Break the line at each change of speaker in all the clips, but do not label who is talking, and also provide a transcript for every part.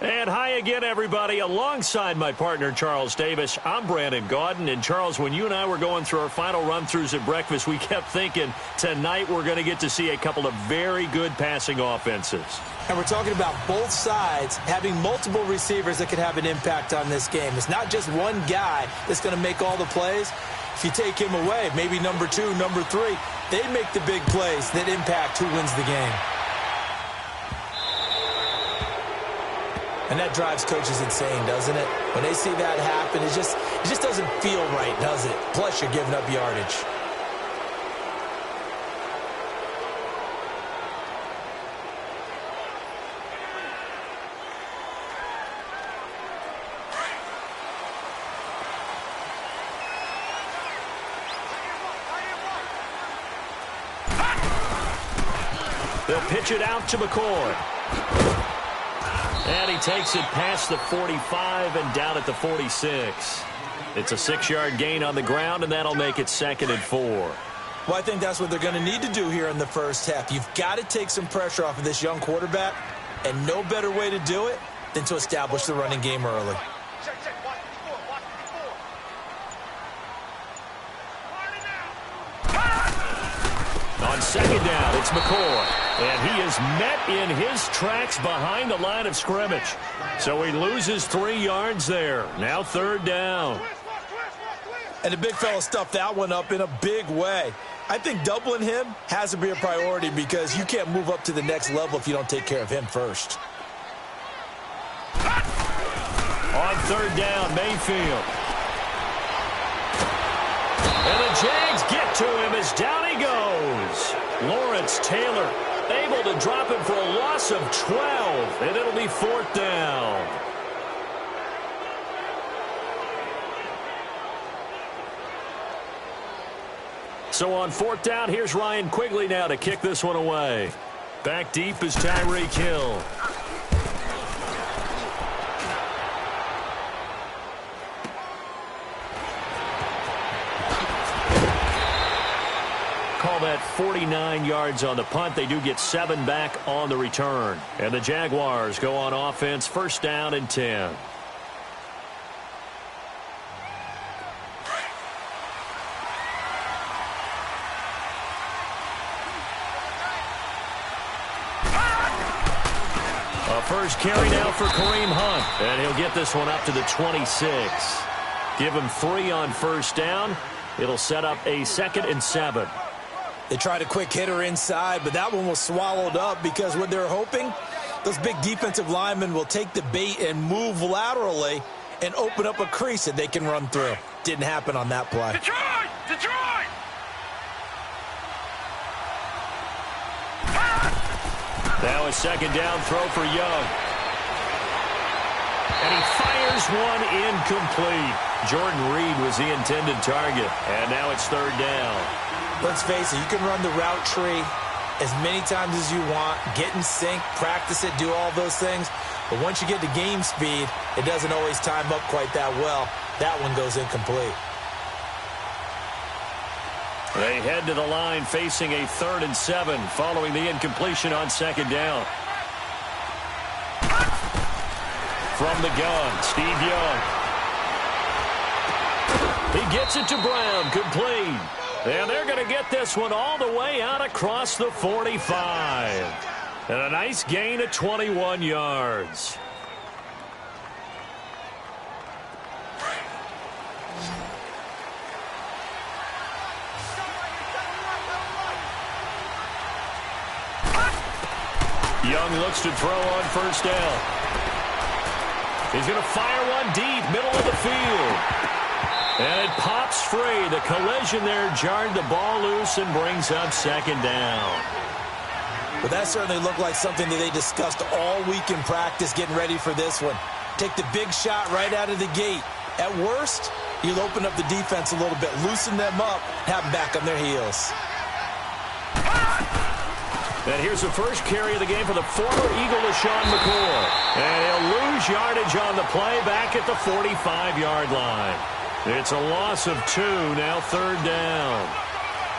And hi again, everybody. Alongside my partner, Charles Davis, I'm Brandon Gaudin. And, Charles, when you and I were going through our final run-throughs at breakfast, we kept thinking tonight we're going to get to see a couple of very good passing offenses.
And we're talking about both sides having multiple receivers that could have an impact on this game. It's not just one guy that's going to make all the plays. If you take him away, maybe number 2, number 3, they make the big plays that impact who wins the game. And that drives coaches insane, doesn't it? When they see that happen, it just doesn't feel right, does it? Plus, you're giving up yardage.
They'll pitch it out to McCoy. And he takes it past the 45 and down at the 46. It's a 6-yard gain on the ground, and that'll make it 2nd and 4.
Well, I think that's what they're going to need to do here in the first half. You've got to take some pressure off of this young quarterback, and no better way to do it than to establish the running game early.
On 2nd down, it's McCoy. And he is met in his tracks behind the line of scrimmage. So he loses 3 yards there. Now 3rd down.
And the big fella stuffed that one up in a big way. I think doubling him has to be a priority because you can't move up to the next level if you don't take care of him first.
On 3rd down, Mayfield. And the Jags get to him as down he goes. Lawrence Taylor able to drop him for a loss of 12, and it'll be 4th down. So on 4th down, here's Ryan Quigley now to kick this one away. Back deep is Tyreek Hill. Call that 49 yards on the punt. They do get 7 back on the return. And the Jaguars go on offense, 1st down and 10. A first carry now for Kareem Hunt. And he'll get this one up to the 26. Give him 3 on 1st down. It'll set up a 2nd and 7.
They tried a quick hitter inside, but that one was swallowed up because what they're hoping, those big defensive linemen will take the bait and move laterally and open up a crease that they can run through. Didn't happen on that play.
Detroit! Detroit!
Now a 2nd down throw for Young. And he fires one incomplete. Jordan Reed was the intended target. And now it's 3rd down.
Let's face it, you can run the route tree as many times as you want, get in sync, practice it, do all those things. But once you get to game speed, it doesn't always time up quite that well. That one goes incomplete.
They head to the line facing a 3rd and 7 following the incompletion on 2nd down. From the gun, Steve Young. He gets it to Brown, complete. And they're going to get this one all the way out across the 45. And a nice gain of 21 yards. Young looks to throw on 1st down. He's going to fire one deep, middle of the field. And it pops free. The collision there jarred the ball loose and brings up 2nd down.
Well, that certainly looked like something that they discussed all week in practice getting ready for this one. Take the big shot right out of the gate. At worst, you'll open up the defense a little bit, loosen them up, have them back on their heels.
And here's the first carry of the game for the former Eagle, LaShawn McCoy. And he'll lose yardage on the play back at the 45-yard line. It's a loss of 2, now 3rd down.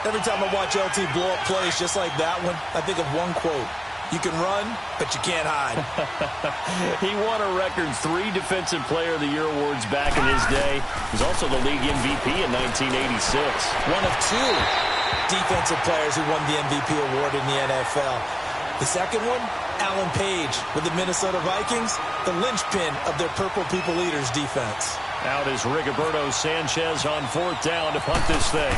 Every time I watch LT blow up plays just like that one, I think of one quote. You can run, but you can't hide.
He won a record 3 Defensive Player of the Year awards back in his day. He's also the league MVP in 1986.
One of 2 defensive players who won the MVP award in the NFL. The second one, Alan Page with the Minnesota Vikings, the linchpin of their Purple People Eaters defense.
Out is Rigoberto Sanchez on 4th down to punt this thing.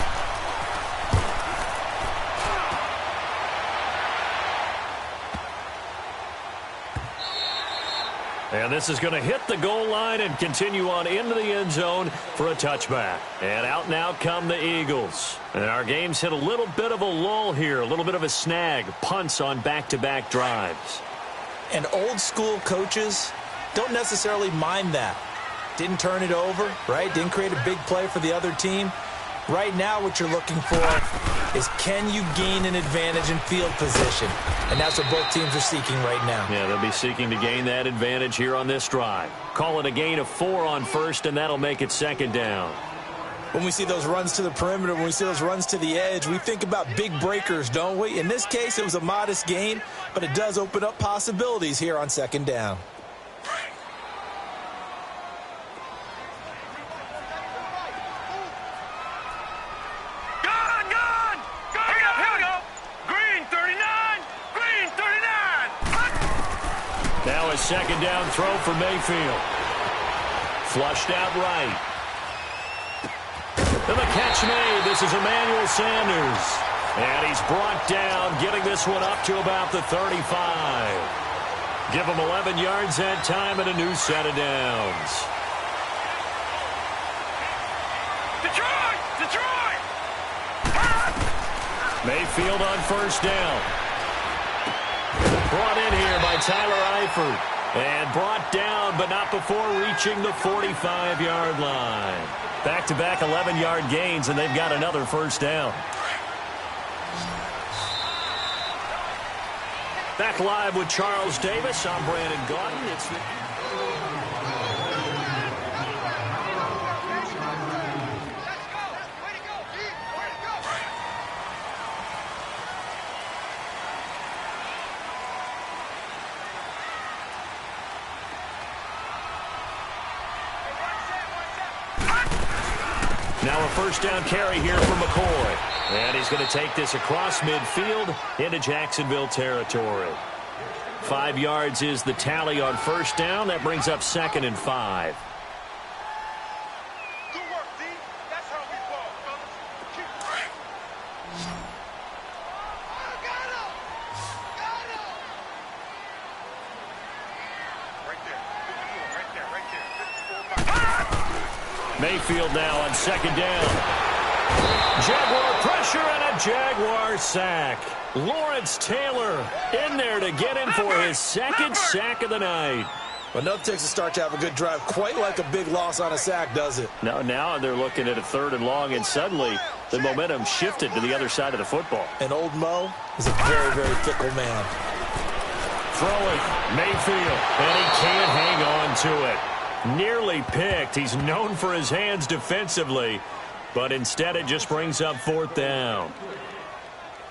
And this is going to hit the goal line and continue on into the end zone for a touchback. And out now come the Eagles. And our game's hit a little bit of a lull here, a little bit of a snag. Punts on back-to-back drives.
And old school coaches don't necessarily mind that. Didn't turn it over, right? Didn't create a big play for the other team. Right now what you're looking for is, can you gain an advantage in field position? And that's what both teams are seeking right now.
Yeah, they'll be seeking to gain that advantage here on this drive. Call it a gain of 4 on first, and that'll make it 2nd down.
When we see those runs to the perimeter, when we see those runs to the edge, we think about big breakers, don't we? In this case, it was a modest gain, but it does open up possibilities here on 2nd down.
Now a 2nd down throw for Mayfield. Flushed out right. And the catch made. This is Emmanuel Sanders. And he's brought down, getting this one up to about the 35. Give him 11 yards that time and a new set of downs. Detroit! Mayfield on 1st down. Brought in here by Tyler Eifert. And brought down, but not before reaching the 45-yard line. Back-to-back 11-yard gains, and they've got another 1st down. Back live with Charles Davis. I'm Brandon Gaudin. It's the... Now a 1st down carry here for McCoy. And he's going to take this across midfield into Jacksonville territory. 5 yards is the tally on 1st down. That brings up 2nd and 5.
Good work, D. That's how we ball, fellas. Keep right. Got him! Right there.
Mayfield now on 2nd down. Jaguar pressure and a Jaguar sack. Lawrence Taylor in there to get him for his 2nd sack of the night.
Well, enough takes a start to have a good drive. Quite like a big loss on a sack, does it?
No, now they're looking at a 3rd and long, and suddenly the momentum shifted to the other side of the football.
And old Mo is a very, very fickle man.
Throwing Mayfield, and he can't hang on to it. Nearly picked. He's known for his hands defensively, but instead it just brings up 4th down.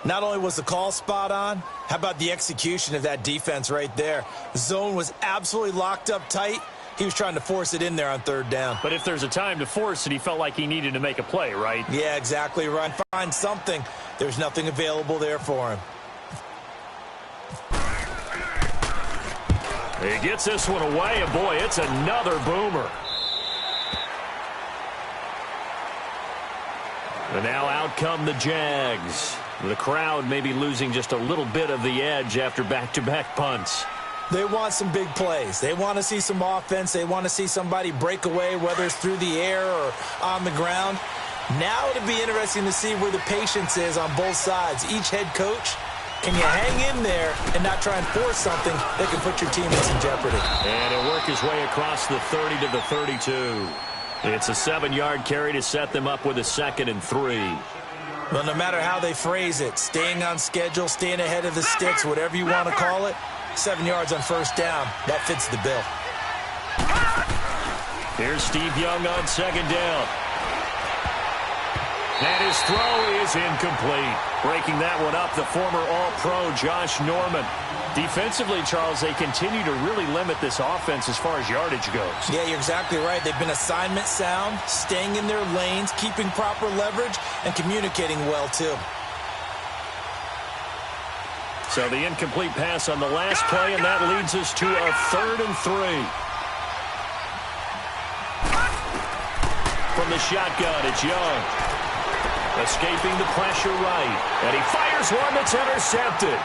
Not only was the call spot on, how about the execution of that defense right there? The zone was absolutely locked up tight. He was trying to force it in there on 3rd down.
But if there's a time to force it, he felt like he needed to make a play, right?
Yeah, exactly right. Find something. There's nothing available there for him.
He gets this one away, and boy, it's another boomer. And now out come the Jags. The crowd may be losing just a little bit of the edge after back-to-back punts.
They want some big plays. They want to see some offense. They want to see somebody break away, whether it's through the air or on the ground. Now it'll be interesting to see where the patience is on both sides. Each head coach, can you hang in there and not try and force something that can put your teammates in jeopardy?
And he'll work his way across the 30 to the 32. It's a 7-yard carry to set them up with a 2nd and 3.
Well, no matter how they phrase it, staying on schedule, staying ahead of the sticks, whatever you want to call it, 7 yards on 1st down, that fits the bill.
Here's Steve Young on 2nd down. And his throw is incomplete. Breaking that one up, the former All-Pro Josh Norman. Defensively, Charles, they continue to really limit this offense as far as yardage goes.
Yeah, you're exactly right. They've been assignment sound, staying in their lanes, keeping proper leverage, and communicating well, too.
So the incomplete pass on the last play, and that leads us to a 3rd and 3. From the shotgun, it's Young. Escaping the pressure right. And he fires one that's intercepted.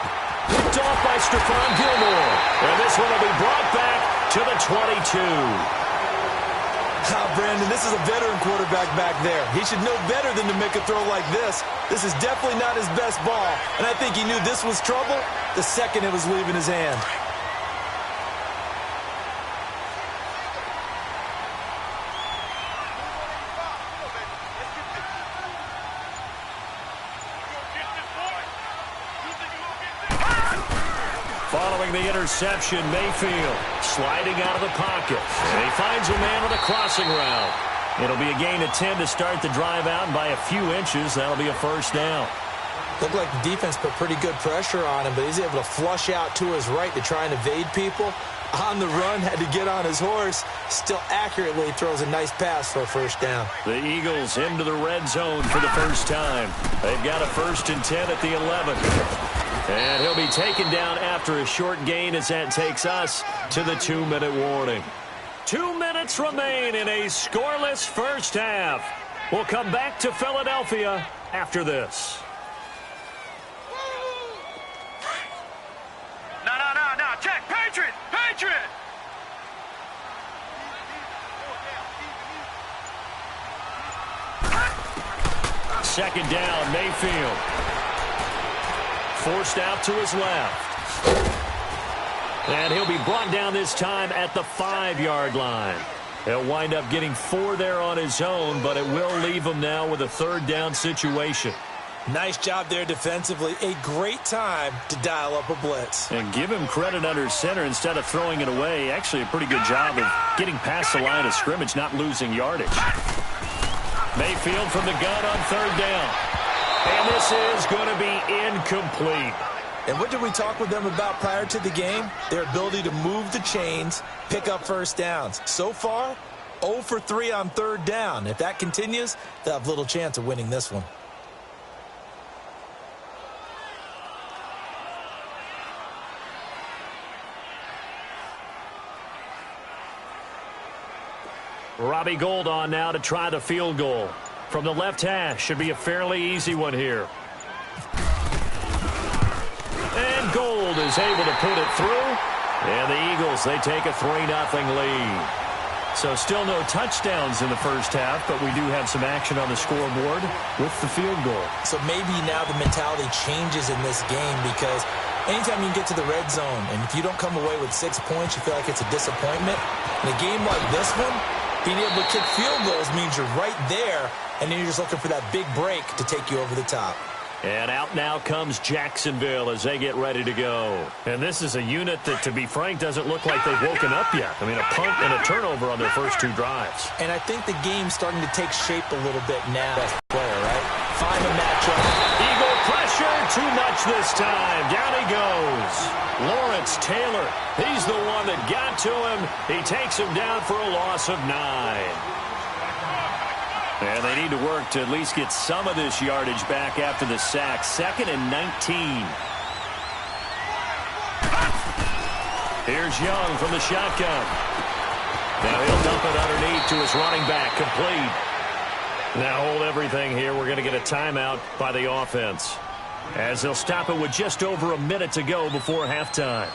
Picked off by Stephon Gilmore. And this one will be brought back to the 22.
Brandon, this is a veteran quarterback back there. He should know better than to make a throw like this. This is definitely not his best ball. And I think he knew this was trouble the second it was leaving his hand.
Following the interception, Mayfield sliding out of the pocket. And he finds a man on the crossing route. It'll be a gain of 10 to start the drive out, and by a few inches, that'll be a 1st down.
Looked like the defense put pretty good pressure on him, but he's able to flush out to his right to try and evade people. On the run, had to get on his horse. Still accurately throws a nice pass for a 1st down.
The Eagles into the red zone for the first time. They've got a 1st and 10 at the 11. And he'll be taken down after a short gain as that takes us to the 2-minute warning. 2 minutes remain in a scoreless first half. We'll come back to Philadelphia after this.
No. Check. Patriot.
2nd down, Mayfield. Forced out to his left. And he'll be brought down this time at the 5-yard line. He'll wind up getting 4 there on his own, but it will leave him now with a 3rd down situation.
Nice job there defensively. A great time to dial up a blitz.
And give him credit under center instead of throwing it away. Actually a pretty good job of getting past the line of scrimmage, not losing yardage. Mayfield from the gun on 3rd down. And this is going to be incomplete.
And what did we talk with them about prior to the game? Their ability to move the chains, pick up 1st downs. So far, 0 for 3 on 3rd down. If that continues, they'll have little chance of winning this one.
Robbie Gould on now to try the field goal. From the left hash, should be a fairly easy one here. And Gould is able to put it through. And the Eagles, they take a 3-0 lead. So still no touchdowns in the first half, but we do have some action on the scoreboard with the field goal.
So maybe now the mentality changes in this game because anytime you get to the red zone, and if you don't come away with 6 points, you feel like it's a disappointment. In a game like this one, being able to kick field goals means you're right there, and then you're just looking for that big break to take you over the top.
And out now comes Jacksonville as they get ready to go. And this is a unit that, to be frank, doesn't look like they've woken up yet. I mean, a punt and a turnover on their first 2 drives.
And I think the game's starting to take shape a little bit now. Best player, right? Find a matchup.
Eagle pressure, too much this time. Down he goes. Lawrence Taylor, he's the one that got to him. He takes him down for a loss of 9. And they need to work to at least get some of this yardage back after the sack. 2nd and 19. Here's Young from the shotgun. Now he'll dump it underneath to his running back, complete. Now hold everything here. We're going to get a timeout by the offense, as they'll stop it with just over a minute to go before halftime.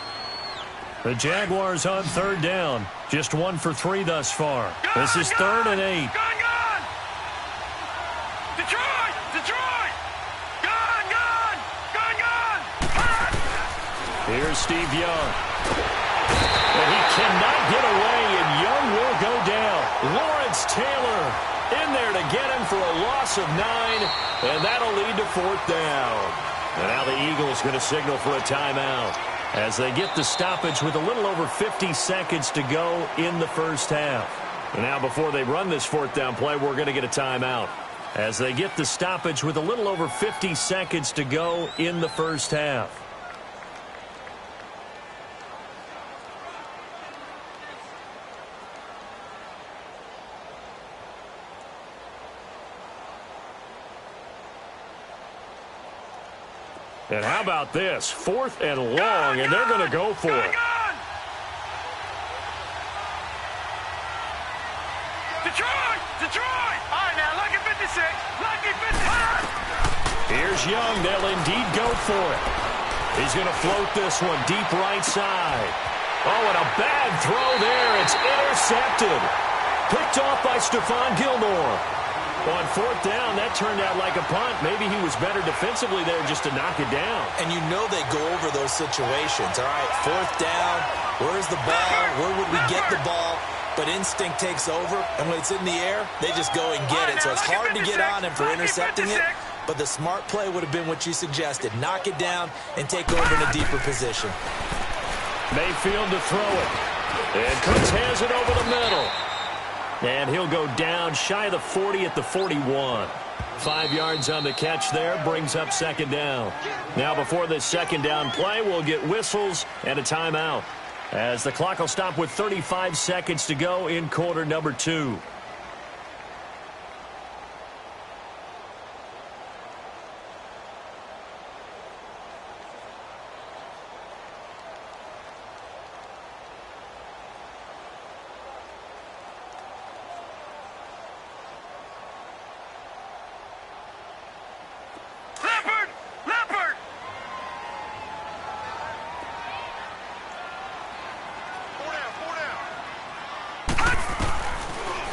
The Jaguars on 3rd down. Just 1 for 3 thus far. This is 3rd and 8. Here's Steve Young. And he cannot get away, and Young will go down. Lawrence Taylor in there to get him for a loss of 9, and that'll lead to 4th down. And now the Eagles going to signal for a timeout as they get the stoppage with a little over 50 seconds to go in the first half. And now before they run this 4th down play, we're going to get a timeout. as they get the stoppage with a little over 50 seconds to go in the first half. And how about this? 4th and long, and they're going to go for it.
Detroit! Detroit! All right, now, lucky 56. Lucky 56.
Here's Young. They'll indeed go for it. He's going to float this one deep right side. Oh, and a bad throw there. It's intercepted. Picked off by Stephon Gilmore. On 4th down, that turned out like a punt. Maybe he was better defensively there just to knock it down.
And you know they go over those situations. All right, 4th down, where's the ball? Where would we get the ball? But instinct takes over, and when it's in the air, they just go and get it. So it's hard to get on him for intercepting it, but the smart play would have been what you suggested. Knock it down and take over in a deeper position.
Mayfield to throw it. And Cooks has it over the middle. And he'll go down shy of the 40 at the 41. 5 yards on the catch there, brings up 2nd down. Now before this 2nd down play, we'll get whistles and a timeout, as the clock will stop with 35 seconds to go in quarter number 2.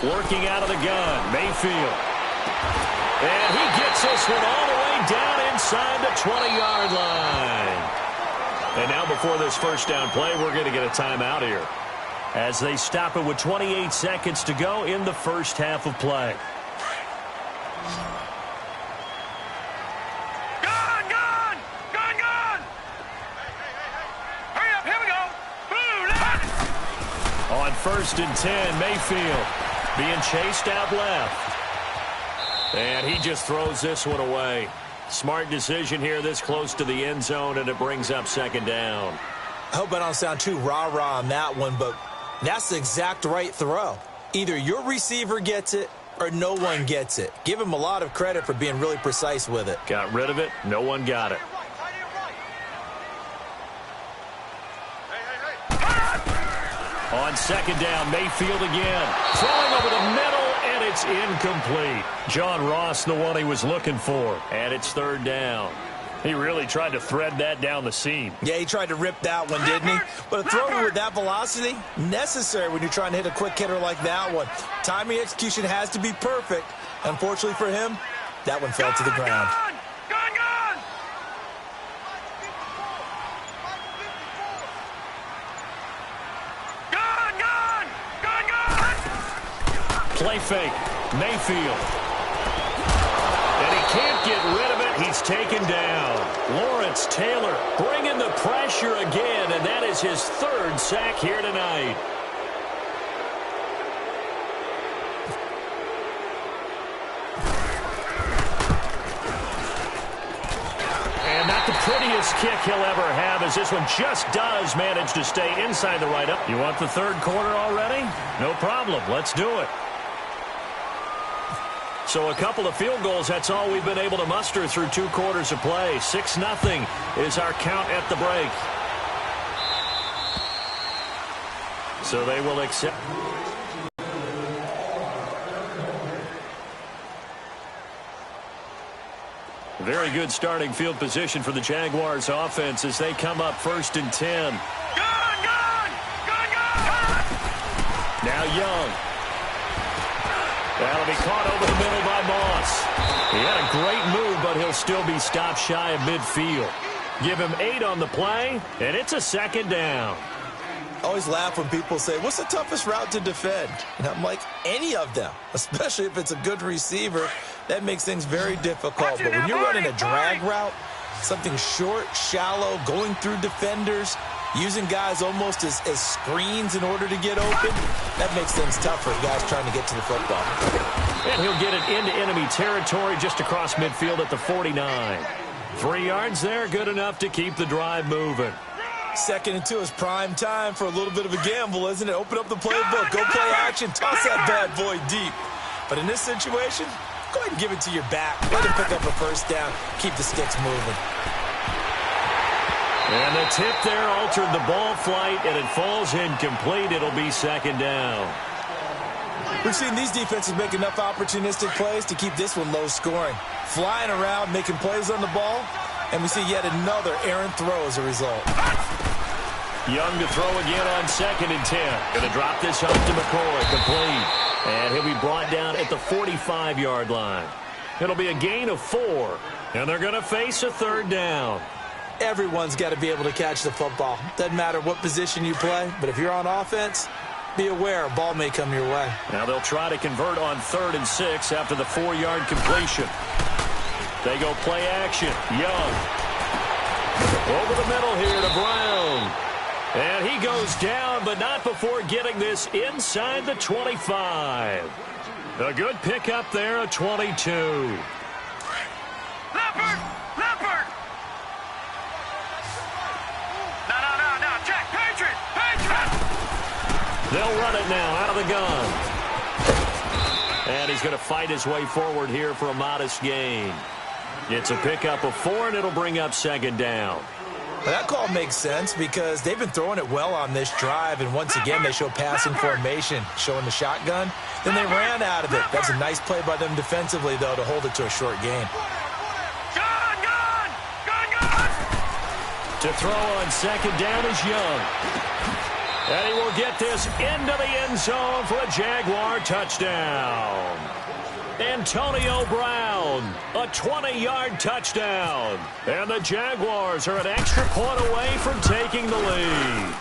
Working out of the gun, Mayfield. And he gets this one all the way down inside the 20-yard line. And now before this first down play, we're going to get a timeout here, as they stop it with 28 seconds to go in the first half of play.
Gun, gun! Gun, gun! Hurry up, here we go! Boom!
On 1st and 10, Mayfield being chased out left. And he just throws this one away. Smart decision here this close to the end zone, and it brings up 2nd down.
I hope I don't sound too rah-rah on that one, but that's the exact right throw. Either your receiver gets it or no one gets it. Give him a lot of credit for being really precise with it.
Got rid of it. No one got it. On 2nd down, Mayfield again. Throwing over the middle, and it's incomplete. John Ross, the one he was looking for. And it's 3rd down. He really tried to thread that down the seam.
Yeah, he tried to rip that one, didn't he? But a throw with that velocity, necessary when you're trying to hit a quick hitter like that one. Timing execution has to be perfect. Unfortunately for him, that one fell to the ground.
Play fake, Mayfield. And he can't get rid of it. He's taken down. Lawrence Taylor bringing the pressure again, and that is his 3rd sack here tonight. And not the prettiest kick he'll ever have, as this one just does manage to stay inside the right up. You want the 3rd quarter already? No problem. Let's do it. So a couple of field goals, that's all we've been able to muster through 2 quarters of play. 6-0 is our count at the break. So they will accept. Very good starting field position for the Jaguars offense as they come up 1st and 10. Now Young. That'll be caught over the middle by Moss. He had a great move, but he'll still be stopped shy of midfield. Give him 8 on the play, and it's a 2nd down.
I always laugh when people say, what's the toughest route to defend? And I'm like, any of them, especially if it's a good receiver. That makes things very difficult. But when you're running a drag route, something short, shallow, going through defenders, using guys almost as screens in order to get open, that makes things tough for guys trying to get to the football.
And he'll get it into enemy territory just across midfield at the 49. 3 yards there, good enough to keep the drive moving.
2nd and 2 is prime time for a little bit of a gamble, isn't it? Open up the playbook, go play action, toss that bad boy deep. But in this situation, go ahead and give it to your back. Let him pick up a first down, keep the sticks moving.
And the tip there altered the ball flight, and it falls incomplete. It'll be 2nd down.
We've seen these defenses make enough opportunistic plays to keep this one low scoring. Flying around, making plays on the ball, and we see yet another errant throw as a result.
Young to throw again on 2nd and 10. Going to drop this off to McCoy, complete. And he'll be brought down at the 45-yard line. It'll be a gain of 4, and they're going to face a 3rd down.
Everyone's got to be able to catch the football. Doesn't matter what position you play, but if you're on offense, be aware a ball may come your way.
Now they'll try to convert on 3rd and 6 after the 4-yard completion. They go play action. Young. Over the middle here to Brown. And he goes down, but not before getting this inside the 25. A good pickup there at 22.
Leopard! Leopard! No, Jack, Patriot!
They'll run it now out of the gun. And he's going to fight his way forward here for a modest gain. It's a pickup of 4, and it'll bring up 2nd down.
Well, that call makes sense because they've been throwing it well on this drive, and once again they show passing formation, showing the shotgun. Then they ran out of it. That's a nice play by them defensively, though, to hold it to a short gain.
Gun!
To throw on 2nd down is Young. And he will get this into the end zone for a Jaguar touchdown. Antonio Brown, a 20-yard touchdown. And the Jaguars are an extra point away from taking the lead.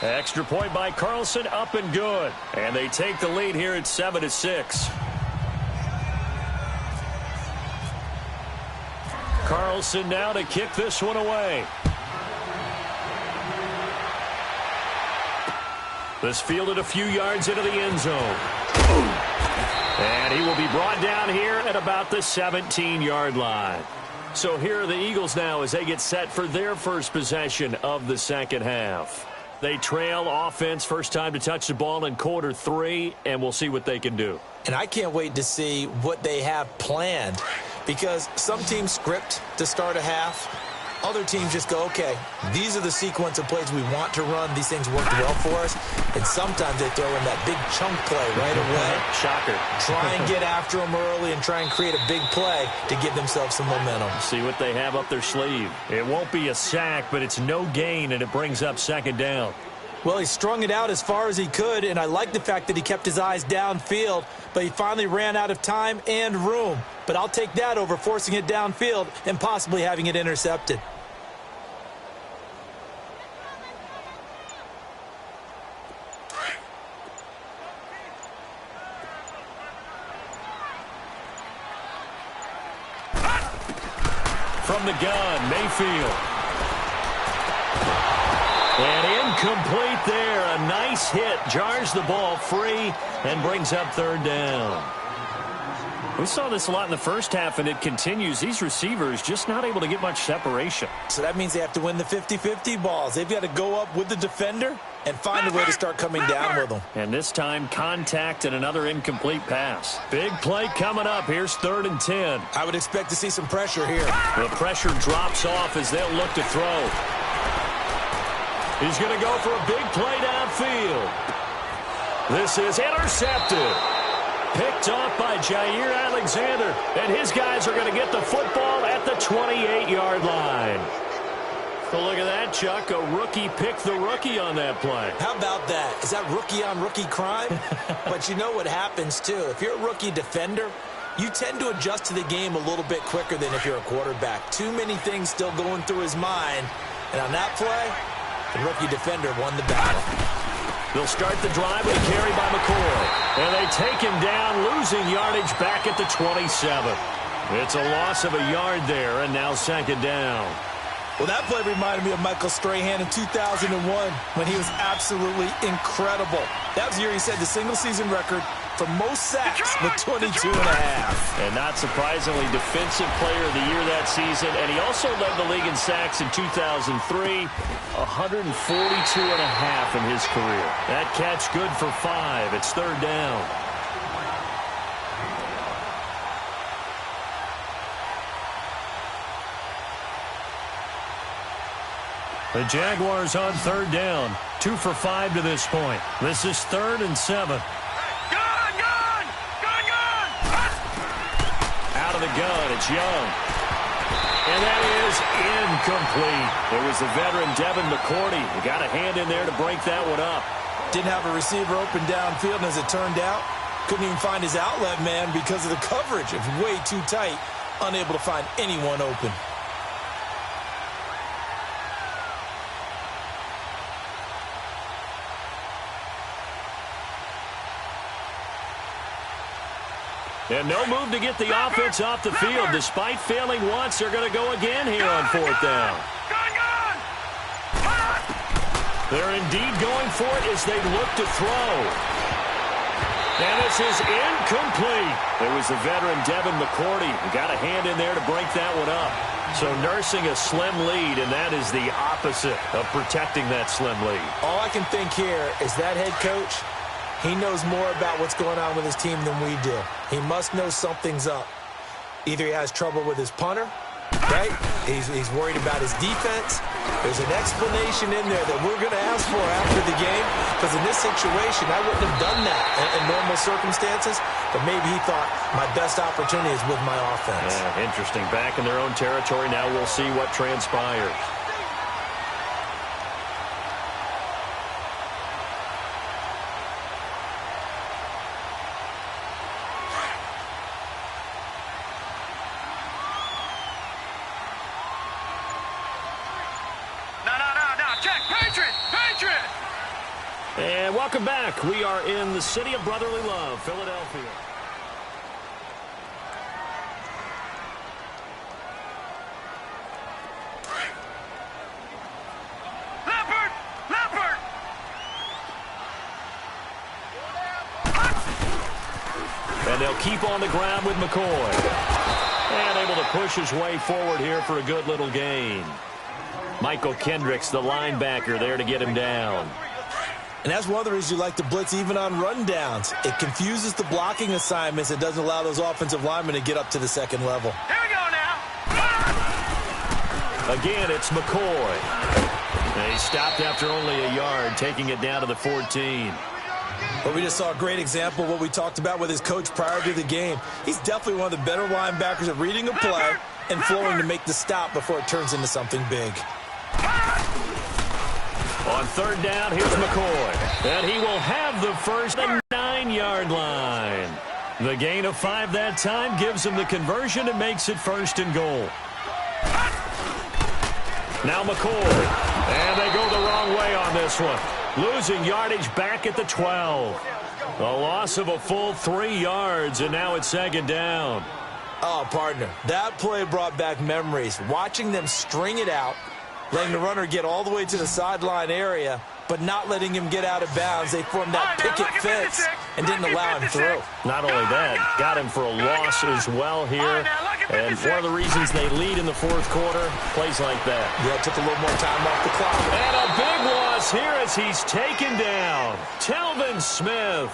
Extra point by Carlson, up and good. And they take the lead here at 7-6. Carlson now to kick this one away. This fielded a few yards into the end zone. And he will be brought down here at about the 17-yard line. So here are the Eagles now as they get set for their first possession of the 2nd half. They trail offense, first time to touch the ball in quarter 3, and we'll see what they can do.
And I can't wait to see what they have planned because some teams script to start a half. Other teams just go, okay, these are the sequence of plays we want to run. These things worked well for us. And sometimes they throw in that big chunk play right away.
Shocker.
Try and get after them early and try and create a big play to give themselves some momentum.
See what they have up their sleeve. It won't be a sack, but it's no gain, and it brings up 2nd down.
Well, he strung it out as far as he could, and I like the fact that he kept his eyes downfield, but he finally ran out of time and room. But I'll take that over forcing it downfield and possibly having it intercepted.
From the gun, Mayfield. And incomplete there. A nice hit. Jars the ball free and brings up 3rd down. We saw this a lot in the first half, and it continues. These receivers just not able to get much separation.
So that means they have to win the 50-50 balls. They've got to go up with the defender and find a way to start coming down with them.
And this time, contact and another incomplete pass. Big play coming up. Here's 3rd and 10.
I would expect to see some pressure here.
The pressure drops off as they'll look to throw. He's going to go for a big play downfield. This is intercepted. Picked off by Jair Alexander. And his guys are going to get the football at the 28-yard line. So look at that, Chuck. A rookie picked the rookie on that play.
How about that? Is that rookie-on-rookie crime? But you know what happens, too. If you're a rookie defender, you tend to adjust to the game a little bit quicker than if you're a quarterback. Too many things still going through his mind. And on that play, the rookie defender won the battle.
They'll start the drive with a carry by McCoy. And they take him down, losing yardage back at the 27. It's a loss of a yard there, and now 2nd down.
Well, that play reminded me of Michael Strahan in 2001 when he was absolutely incredible. That was the year he set the single-season record for most sacks with 22 and a half.
And not surprisingly, Defensive Player of the Year that season. And he also led the league in sacks in 2003, 142 and a half in his career. That catch good for 5. It's third down. The Jaguars on third down. 2 for 5 to this point. This is 3rd and 7.
Gun!
Out of the gun, it's Young. And that is incomplete. It was the veteran Devin McCourty who got a hand in there to break that one up.
Didn't have a receiver open downfield, and as it turned out, couldn't even find his outlet man because of the coverage. It was way too tight, unable to find anyone open.
And no move to get the offense off the field. Despite failing once, they're going to go again here on 4th down. They're indeed going for it as they look to throw. And this is incomplete. It was the veteran Devin McCourty who got a hand in there to break that one up. So nursing a slim lead, and that is the opposite of protecting that slim lead.
All I can think here is that head coach, he knows more about what's going on with his team than we do. He must know something's up. Either he has trouble with his punter, right? He's worried about his defense. There's an explanation in there that we're going to ask for after the game, because in this situation, I wouldn't have done that in normal circumstances, but maybe he thought my best opportunity is with my offense.
Yeah, interesting. Back in their own territory. Now we'll see what transpires. And welcome back. We are in the city of brotherly love, Philadelphia.
Leopard!
And they'll keep on the ground with McCoy. And able to push his way forward here for a good little gain. Michael Kendricks, the linebacker, there to get him down.
And that's one of the reasons you like to blitz even on rundowns. It confuses the blocking assignments. It doesn't allow those offensive linemen to get up to the second level.
Here we go now.
Again, it's McCoy. And he stopped after only a yard, taking it down to the 14.
But we just saw a great example of what we talked about with his coach prior to the game. He's definitely one of the better linebackers at reading a play and flowing to make the stop before it turns into something big.
On third down, here's McCoy. And he will have the first at the 9-yard line. The gain of 5 that time gives him the conversion and makes it 1st and goal. Now McCoy. And they go the wrong way on this one. Losing yardage back at the 12. A loss of a full 3 yards, and now it's 2nd down.
Oh, partner, that play brought back memories. Watching them string it out, letting the runner get all the way to the sideline area, but not letting him get out of bounds. They formed that picket fence and didn't allow him through.
Not only that, got him for a loss as well here. And one of the reasons they lead in the 4th quarter, plays like that.
Yeah, took a little more time off the clock.
And a big loss here as he's taken down. Telvin Smith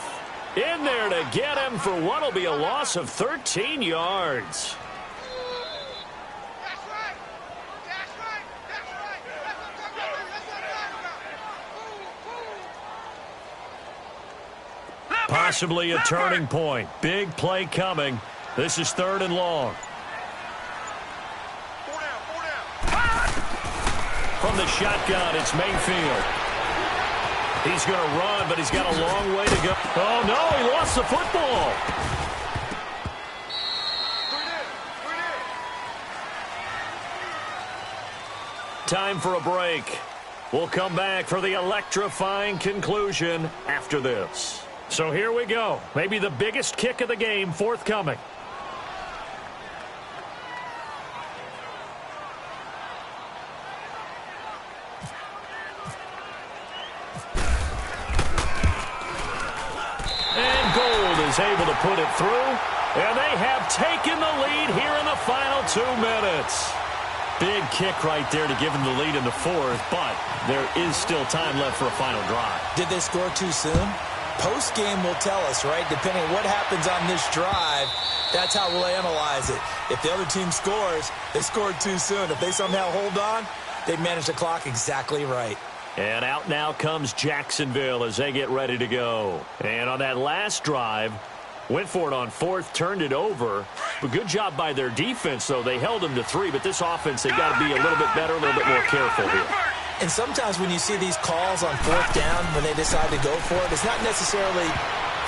in there to get him for what will be a loss of 13 yards. Possibly a turning point. Big play coming. This is 3rd and long. From the shotgun, it's Mayfield. He's going to run, but he's got a long way to go. Oh, no, he lost the football. Time for a break. We'll come back for the electrifying conclusion after this. So here we go. Maybe the biggest kick of the game forthcoming. is able to put it through, and they have taken the lead here in the final 2 minutes. Big kick right there to give them the lead in the fourth, but there is still time left for a final drive.
Did they score too soon? Post-game will tell us, right? Depending on what happens on this drive, that's how we'll analyze it. If the other team scores, they scored too soon. If they somehow hold on, they manage the clock exactly right.
And out now comes Jacksonville as they get ready to go. And on that last drive, went for it on fourth, turned it over. But good job by their defense, though. They held them to 3, but this offense, they've got to be a little bit better, a little bit more careful here.
And sometimes when you see these calls on fourth down, when they decide to go for it, it's not necessarily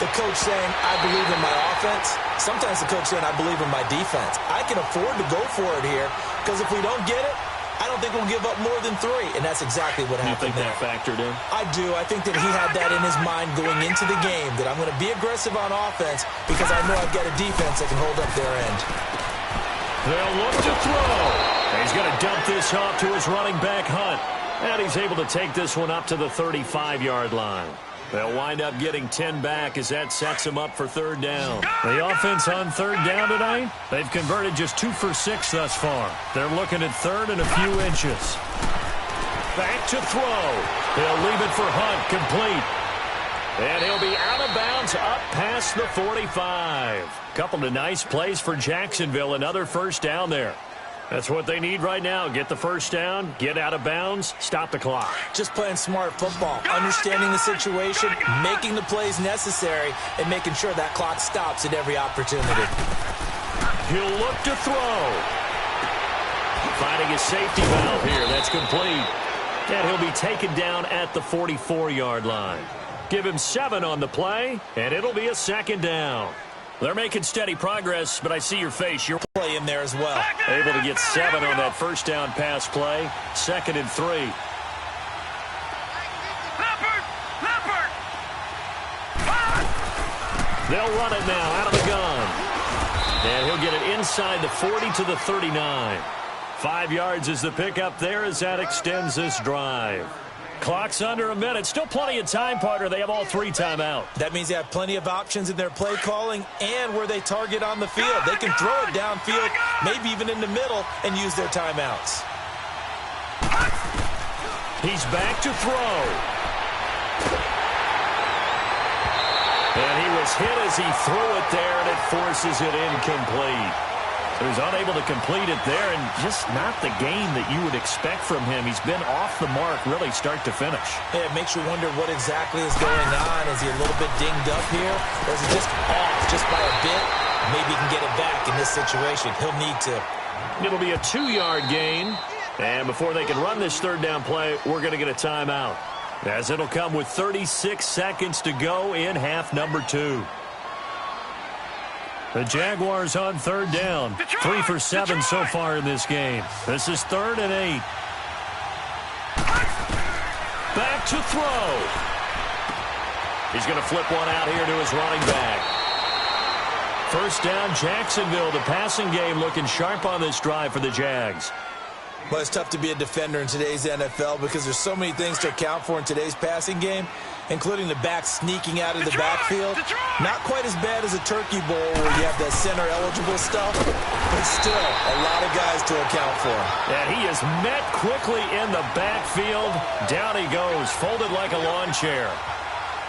the coach saying, I believe in my offense. Sometimes the coach saying, I believe in my defense. I can afford to go for it here because if we don't get it, I don't think we'll give up more than 3, and that's exactly what happened there.
You think that factored in?
I do. I think that he had that in his mind going into the game, that I'm going to be aggressive on offense because I know I've got a defense that can hold up their end.
They'll look to throw. He's going to dump this off to his running back, Hunt. And he's able to take this one up to the 35-yard line. They'll wind up getting 10 back as that sets them up for third down. The offense on third down today, they've converted just 2 for 6 thus far. They're looking at third and a few inches. Back to throw. He'll leave it for Hunt, complete. And he'll be out of bounds up past the 45. Couple of nice plays for Jacksonville. Another first down there. That's what they need right now. Get the first down, get out of bounds, stop the clock.
Just playing smart football, understanding the situation, making the plays necessary, and making sure that clock stops at every opportunity.
He'll look to throw. Finding a safety valve here. That's complete. And he'll be taken down at the 44-yard line. Give him 7 on the play, and it'll be a second down. They're making steady progress, but I see your face. You're
play in there as well.
Able to get 7 on that first down pass play. 2nd and 3. They'll run it now out of the gun. And he'll get it inside the 40 to the 39. 5 yards is the pickup there as that extends this drive. Clock's under a minute. Still plenty of time, partner. They have all 3 timeouts.
That means they have plenty of options in their play calling and where they target on the field. They can throw it downfield, maybe even in the middle, and use their timeouts.
He's back to throw. And he was hit as he threw it there, and it forces it incomplete. So he's unable to complete it there, and just not the game that you would expect from him. He's been off the mark, really, start to finish.
Yeah, it makes you wonder what exactly is going on. Is he a little bit dinged up here, or is he just off just by a bit? Maybe he can get it back in this situation. He'll need to.
It'll be a 2-yard gain, and before they can run this third down play, we're going to get a timeout, as it'll come with 36 seconds to go in half number 2. The Jaguars on third down. 3 for 7 so far in this game. This is 3rd and 8. Back to throw. He's going to flip one out here to his running back. First down, Jacksonville. The passing game looking sharp on this drive for the Jags.
Well, it's tough to be a defender in today's NFL because there's so many things to account for in today's passing game, including the back sneaking out of the backfield. Not quite as bad as a turkey bowl where you have that center-eligible stuff, but still a lot of guys to account for.
And he is met quickly in the backfield. Down he goes, folded like a lawn chair.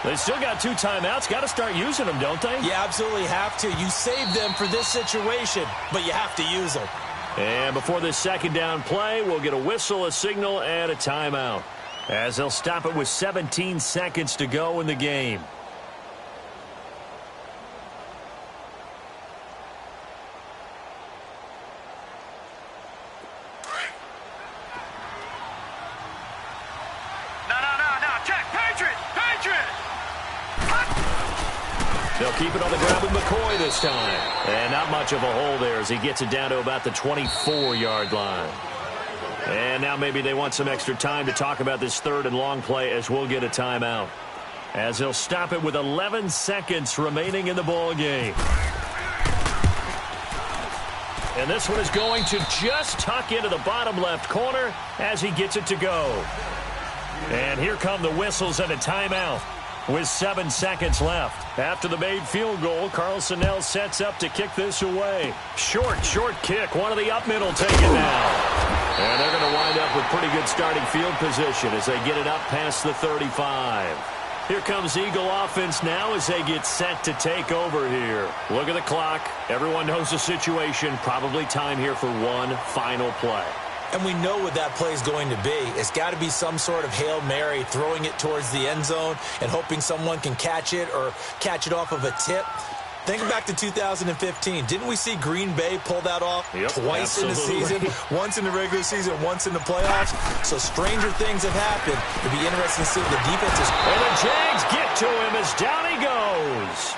They still got 2 timeouts. Got to start using them, don't they?
You absolutely have to. You save them for this situation, but you have to use them.
And before this second down play, we'll get a whistle, a signal, and a timeout, as they'll stop it with 17 seconds to go in the game.
No. Check. Patriot.
They'll keep it on the ground with McCoy this time. And not much of a hole there as he gets it down to about the 24-yard line. And now maybe they want some extra time to talk about this 3rd and long play as we'll get a timeout, as they'll stop it with 11 seconds remaining in the ball game. And this one is going to just tuck into the bottom left corner as he gets it to go. And here come the whistles and a timeout. with 7 seconds left. After the made field goal, Carlson now sets up to kick this away. Short kick. One of the up middle taken now. And they're going to wind up with pretty good starting field position as they get it up past the 35. Here comes Eagle offense now as they get set to take over here. Look at the clock. Everyone knows the situation. Probably time here for one final play.
And we know what that play is going to be. It's got to be some sort of Hail Mary, throwing it towards the end zone and hoping someone can catch it or catch it off of a tip. Think back to 2015. Didn't we see Green Bay pull that off twice in the season? Once in the regular season, once in the playoffs. So stranger things have happened. It'll be interesting to see if the defense is...
And the Jags get to him as down he goes.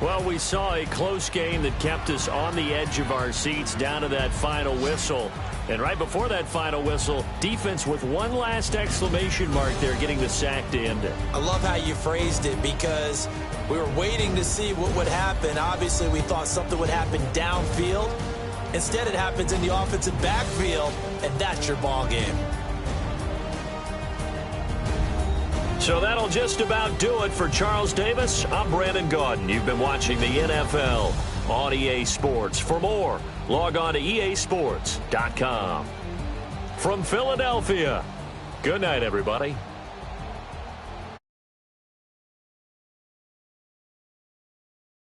Well, we saw a close game that kept us on the edge of our seats down to that final whistle. And right before that final whistle, defense with one last exclamation mark there, getting the sack to end it.
I love how you phrased it because we were waiting to see what would happen. Obviously, we thought something would happen downfield. Instead, it happens in the offensive backfield, and that's your ball game.
So that'll just about do it for Charles Davis. I'm Brandon Gaudin. You've been watching the NFL on EA Sports. For more, log on to easports.com. From Philadelphia, good night, everybody.